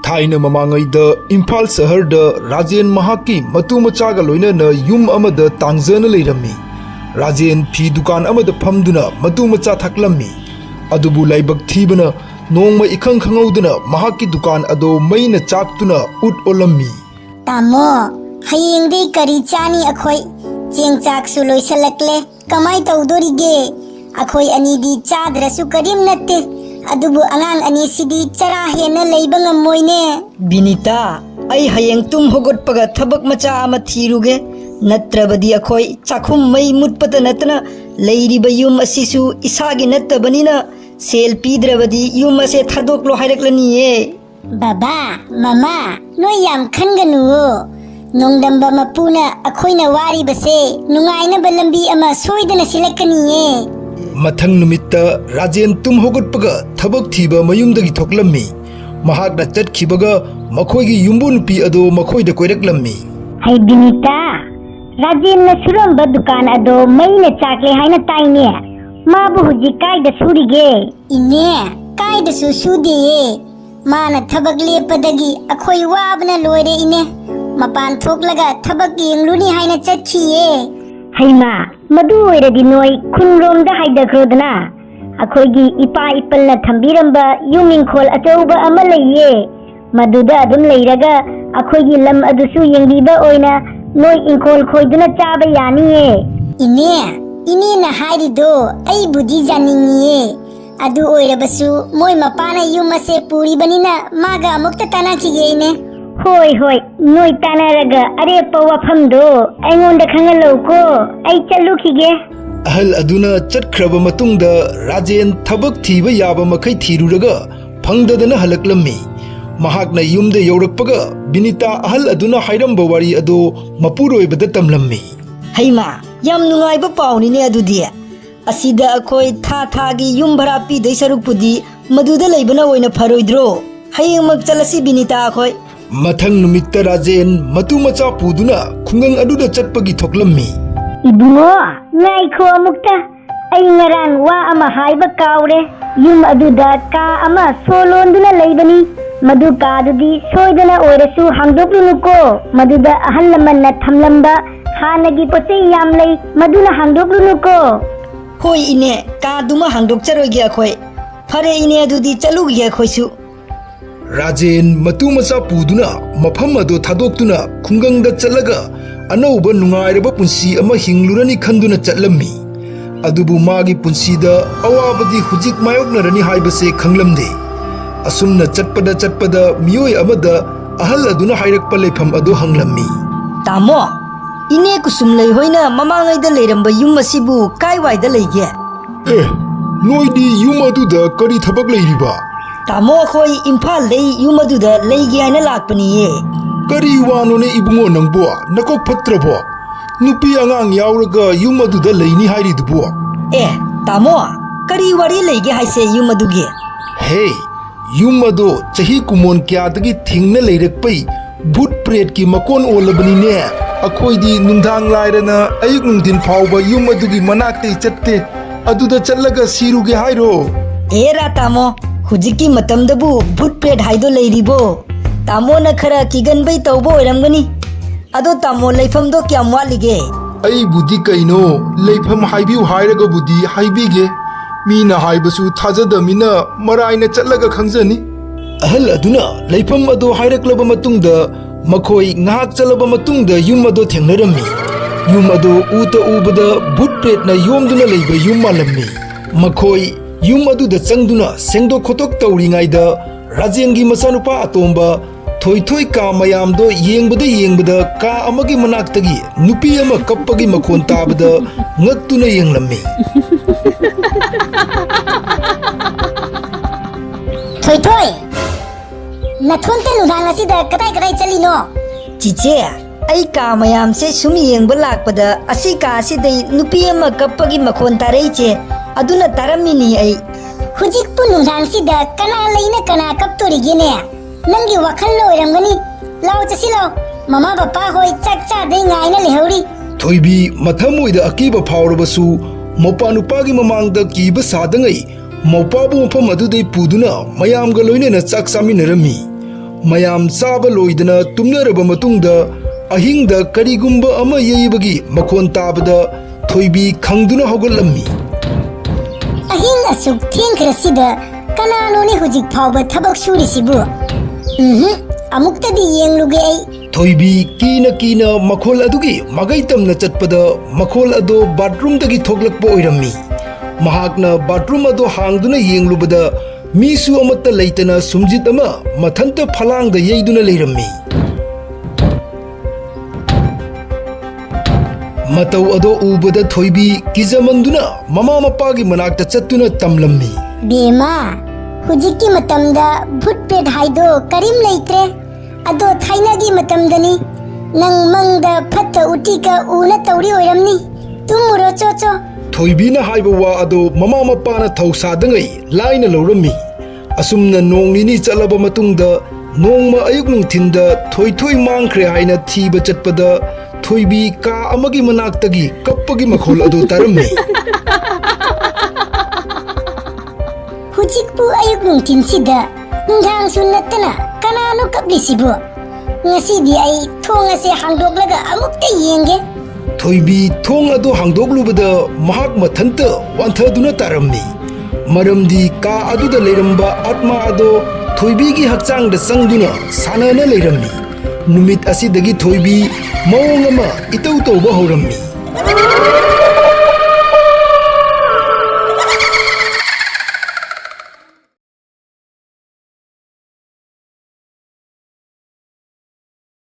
थाइना ममांगैदा Imphal शहरदा Rajen महाकी मतु मचागा लोइनना yum अमदा तांगजना लेरम्मी Rajen फी दुकान अमदा फमदुना मतु मचा थकलम्मी अदुबु लाइबक थीबना नोंगमा इखंग खंगौदना महाकी दुकान अदो मैना चाक्तुना उट ओलम्मी तामो हयेंगदे करी चानी अखोई चेंग चाकसु लोइसलकले कमाई तौदोरिगे अखोई अनीदी चाद्रसु करीम नत्ते अदुबु अनांग अनीसिदी चरा हेना लेइबा ngमोइने बिनीता आई हयेंग तुम होगोटपगा थबक मचा अमा थीरुगे नत्रबदी अखोई चाखुम मई मुटपत नतना लेइरिबा युम असिसु इसागी नत्तबनिना सेल पीद्रबदी युम असे थादोकलो हाइरक्लनिये बाबा मामा नोय याम खनगनु नोंदंबा मपुना अखोइना वारिबसे नुंगाइनबा लंबी अमा सोइदना सिलकनिये मथंग नुमित्ता राजेन तुम होगोटपगा थबक थीबा मयुमदगी थोकलम्मी महाकना चटखिबगा मखोइगी युम्बु नुपी अदो मखोइदा कोइरक्लम्मी है बिनीता राजेन न सुरंबा दुकान अदो मैना चाकले हाइना ताइने माबु हुजी कायदा सुरिगे इने कायदा सुदिये माना थबक लेपदगी अखोई वाबना लोइरे इने मपान थोकलगा थबक येंगलुनी हाइना चटखिये हैमा मदु ओइरदि नोय खुनरोमदा हाइदख्रोदना अखोइगी इपा इपलना थंबिरंबा युमिंखोल अचौबा अमा लैये मदुदा अदुम लैरगा अखोइगी लम अदुसु येंगबीबा ओइना नोय इंखोल खोइदुना चाबा यानिये इने ना हाइरिदो अई बुदि जानिंगिये अदु ओइरबसु मोय मपाना युमसे पूरीबनिना मागा अमुक्ता तानाखिगेने होय होय नोय तानारगा अरेपा वफमदो अइंगोंदा खंगलौको अई चलुखिगे अहल अदुना चटख्रबा मतुंगदा राजेन थबक थीबा याबा मखै थीरुरगा फंगददना हलकलम्मी महाकना युमदे यौरकपगा बिनीता अहल अदुना हाइरंबा वारी अदो मपुरोइबदा तमलम्मी हैमा याम नुंगाइबा पाउनिने अदुदि असिदा अखोई थागी युम भरा पीदै सरुकपुदी मदुदा लेबना ओइना फरोइद्रो हयेंमक चलसी बिनीता अखोई मथंग नुमित्ता राजेन मतु मचा पुदुना खुंगंग अदुदा चटपगी थोकलम्मी इबुंगो नाइखो अमुक्ता अई ngarang wa ama haiba kaure yum aduda ka ama solonduna leibani madu ka dudi soidana oirasu hangdoklunuko maduda ahal lamanna thamlamba hanagi pote yam lei maduna hangdoklunuko होय इने कादुमा हांदोकचरोगे अखोय फरे इने अदुदी चलुगे अखोयसु राजेन मतु मचा पुदुना मफम अदो थादोक्तुना खुंगंगदा चलगा अनौबा नुंगाइरबा पुंसी अमा हिंगलुरनी खंदुना चलम्मी अदुबु मागी पुंसीदा अवाबदी हुजिक मायोकनरनी हाइबसे खंगलमदे असुमना चटपदा मियोय अमदा अहल अदुना हाइरकपा लेफम अदो हंगलम्मी तामो इने कुसुम लई होइना ममांगैदा लेरंबा युम असिबु काइवाइदा लेगे नोइदी युम अदुदा करी थबक लेरिबा तामो अखोई इम्फाल दे युम अदुदा लेगे हाइना लाकपनिये करी वानोने इबुंगो नंगबो नको फत्रबो नुपी अंगांग यावरगा युम अदुदा लेनी हाइरिदुबो तामो करी वारी लेगे हाइसे युम अदुगे हे युम अदो चही कुमोन क्यादगी थिंगना लेरकपै भूत प्रेत की मकोन ओलबनीने अखोइदी नुंदांग लाइरना अयुक नुंदिन फावबा युम अदुगी मनाक्ते चत्ते अदुदा चल्लगा सीरुगे हाइरो एरा तामो हुजिकी मतमदबु भूत प्रेत हाइदो लेरिबो तामो न खरा किगनबै तौबो ओइरमगनी अदो तामो लेफमदो क्याम वालिगे अई बुद्धि कइनो लेफम हाइबिउ हाइरगा बुद्धि हाइबिगे मीना हाइबसु थाजदमिना मराइना चल्लगा खंजनी अहल अदुना लेफम अदो हाइरक्लबा मतुंगदा मखोई ngahak chalaba matungda yum ado thengnarami yum ado uta ubada bhut pretna yomduna leiba yum malammi makhoi yum adu da changduna sengdo khotok tauringai da rajengi masanupa atomba thoi ka mayam do yengbada ka amagi manaktagi nupi ama kappagi makhon tabada ngaktuna yenglammi थोई नथुनते नुदांग असिदा कदाई चलिनो चिचे आई का मयाम से सुम Young लाकपदा असि का सिदै नुपी अमा कप्पगी मखोन तारैचे अदुना तारमिनी आई हुजिक पु नुदांग सिदा कना लैना कना कप्तोरिगेने नंगी वखल लोइरंगनी लाव चसिलो ममा बापा होय चक चा दे ngaina लेहौरी थोइबी मथमोइदा अकीबा फावरबसु ꯃꯧꯄꯥ ꯅꯨꯄꯥꯒꯤ ꯃꯃꯥꯡꯗ ꯀꯤꯕ ꯁꯥꯗꯉꯩ ꯃꯧꯄꯥꯕꯨ ꯃꯐꯝ ꯑꯗꯨꯗꯩ ꯄꯨꯗꯨꯅ ꯃꯌꯥꯝꯒ ꯂꯣꯏꯅꯅ ꯆꯥꯛ ꯆꯥꯃꯤꯟꯅꯔꯝꯃꯤ꯫ ꯃꯌꯥꯝ ꯆꯥꯕ ꯂꯣꯏꯗꯅ ꯇꯨꯝꯅꯔꯕ ꯃꯇꯨꯡꯗ ꯑꯍꯤꯡꯗ ꯀꯔꯤꯒꯨꯝꯕ ꯑꯃ ꯌꯩꯕꯒꯤ ꯃꯈꯣꯟ ꯇꯥꯕꯗ ꯊꯣꯏꯕꯤ ꯈꯪꯗꯨꯅ ꯍꯧꯒꯠꯂꯝꯃꯤ꯫ ꯑꯍꯤꯡ ꯑꯁꯨꯛ ꯊꯦꯡꯈ꯭ꯔꯁꯤꯗ ꯀꯅꯥꯅꯣꯅꯦ ꯍꯧꯖꯤꯛ ꯐꯥꯎꯕ ꯊꯕꯛ ꯁꯨꯔꯤꯁꯤꯕꯨ? ꯑꯃꯨꯛꯇꯗꯤ ꯌꯦꯡꯂꯨꯒꯦ ꯑꯩ꯫ ꯊꯣꯏꯕꯤ ꯀꯤꯅ ꯀꯤꯅ ꯃꯈꯣꯜ ꯑꯗꯨꯒꯤ ꯃꯒꯩ ꯇꯝꯅ ꯆꯠꯄꯗ ꯃꯈꯣꯜ ꯑꯗꯣ ꯕꯥꯊꯔꯨꯝꯗꯒꯤ ꯊꯣꯛꯂꯛꯄ ꯑꯣꯏꯔꯝꯃꯤ꯫ ꯃꯍꯥꯛꯅ ꯕꯥꯊꯔꯨꯝ ꯑꯗꯣ ꯍꯥꯡꯗꯨꯅ ꯌꯦꯡꯂꯨꯕꯗ ꯃꯤꯁꯨ ꯑꯃꯠꯇ ꯂꯩꯇꯅ ꯁꯨꯝꯖꯤꯠ ꯑꯃ ꯃꯊꯟꯇ ꯐꯂꯥꯡꯗ ꯌꯩꯗꯨꯅ ꯂꯩꯔꯝꯃꯤ꯫ ꯃꯇꯧ ꯑꯗꯣ ꯎꯕꯗ ꯊꯣꯏꯕꯤ ꯀꯤꯖꯃꯟꯗꯨꯅ ꯃꯃꯥ ꯃꯄꯥꯒꯤ ꯃꯅꯥꯛꯇ ꯆꯠꯇꯨꯅ ꯇꯝꯂꯝꯃꯤ꯫ ꯕꯦꯃꯥ, ꯍꯧꯖꯤꯛꯀꯤ ꯃꯇꯝꯗ ꯚꯨꯠ ꯄꯦꯠ ꯍꯥꯏꯗꯣ ꯀꯔꯤꯝ ꯂꯩꯇ꯭ꯔꯦ꯫ ꯑꯗꯣ ꯊꯥꯏꯅꯒꯤ ꯃꯇꯝꯗꯅꯤ꯫ ꯅꯪ ꯃꯪꯗ ꯐꯠꯇ ꯎꯇꯤꯒ ꯎꯅ ꯇꯧꯔꯤ ꯑꯣꯏꯔꯝꯅꯤ꯫ ꯇꯨꯝꯃꯨꯔꯣ ꯆꯣꯆꯣ꯫ ꯊꯣꯏꯕꯤꯅ ꯍꯥꯏꯕ ꯋꯥ ꯑꯗꯣ ꯃꯃꯥ ꯃꯄꯥꯅ ꯊꯧꯁꯥꯗꯉꯩ ꯂꯥꯏꯅ ꯂꯧꯔꯝꯃꯤ꯫ ꯑꯁꯨꯝꯅ ꯅꯣꯡ ꯅꯤꯅꯤ ꯆꯠꯂꯕ ꯃꯇꯨꯡꯗ ꯅꯣꯡꯃ ꯑꯌꯨꯛ ꯅꯨꯡꯊꯤꯟꯗ ꯊꯣꯏꯊꯣꯏ ꯃꯥꯡꯈ꯭ꯔꯦ ꯍꯥꯏꯅ ꯊꯤꯕ ꯆꯠꯄꯗ ꯊꯣꯏꯕꯤ ꯀꯥ ꯑꯃꯒꯤ ꯃꯅꯥꯛꯇꯒꯤ ꯀꯞꯄꯒꯤ ꯃꯈꯣꯜ ꯑꯗꯨ ꯇꯥꯔꯝꯃꯤ꯫ ꯍꯧꯖꯤꯛꯄꯨ ꯑꯌꯨꯛ ꯅꯨꯡꯊꯤꯟꯁꯤꯗ ꯅꯨꯡꯗꯥꯡꯁꯨ ꯅꯠꯇꯅ ꯀꯅꯥꯅꯣ ꯀꯞꯂꯤꯁꯤꯕꯨ? ꯉꯁꯤꯗꯤ ꯑꯩ ꯊꯣꯡ ꯑꯁꯦ ꯍꯥꯡꯗꯣꯛꯂꯒ ꯑꯃꯨꯛꯇ ꯌꯦꯡꯒꯦ꯫ ꯊꯣꯏꯕꯤ ꯊꯣꯡ ꯑꯗꯨ ꯍꯥꯡꯗꯣꯛꯂꯨꯕꯗ ꯃꯍꯥꯛ ꯃꯊꯟꯇ ꯋꯥꯟꯊꯗꯨꯅ ꯇꯥꯔꯝꯃꯤ꯫ ꯃꯔꯝꯗꯤ ꯀꯥ ꯑꯗꯨꯗ ꯂꯩꯔꯝꯕ ꯑꯥꯠꯃꯥ ꯑꯗꯣ ꯊꯣꯏꯕꯤꯒꯤ ꯍꯛꯆꯥꯡꯗ ꯆꯪꯗꯨꯅ ꯁꯥꯟꯅꯅ ꯂꯩꯔꯝꯃꯤ꯫ ꯅꯨꯃꯤꯠ ꯑꯁꯤꯗꯒꯤ ꯊꯣꯏꯕꯤ ꯃꯑꯣꯡ ꯑꯃ ꯏꯇꯧ ꯇꯧꯕ ꯍꯧꯔꯝꯃꯤ꯫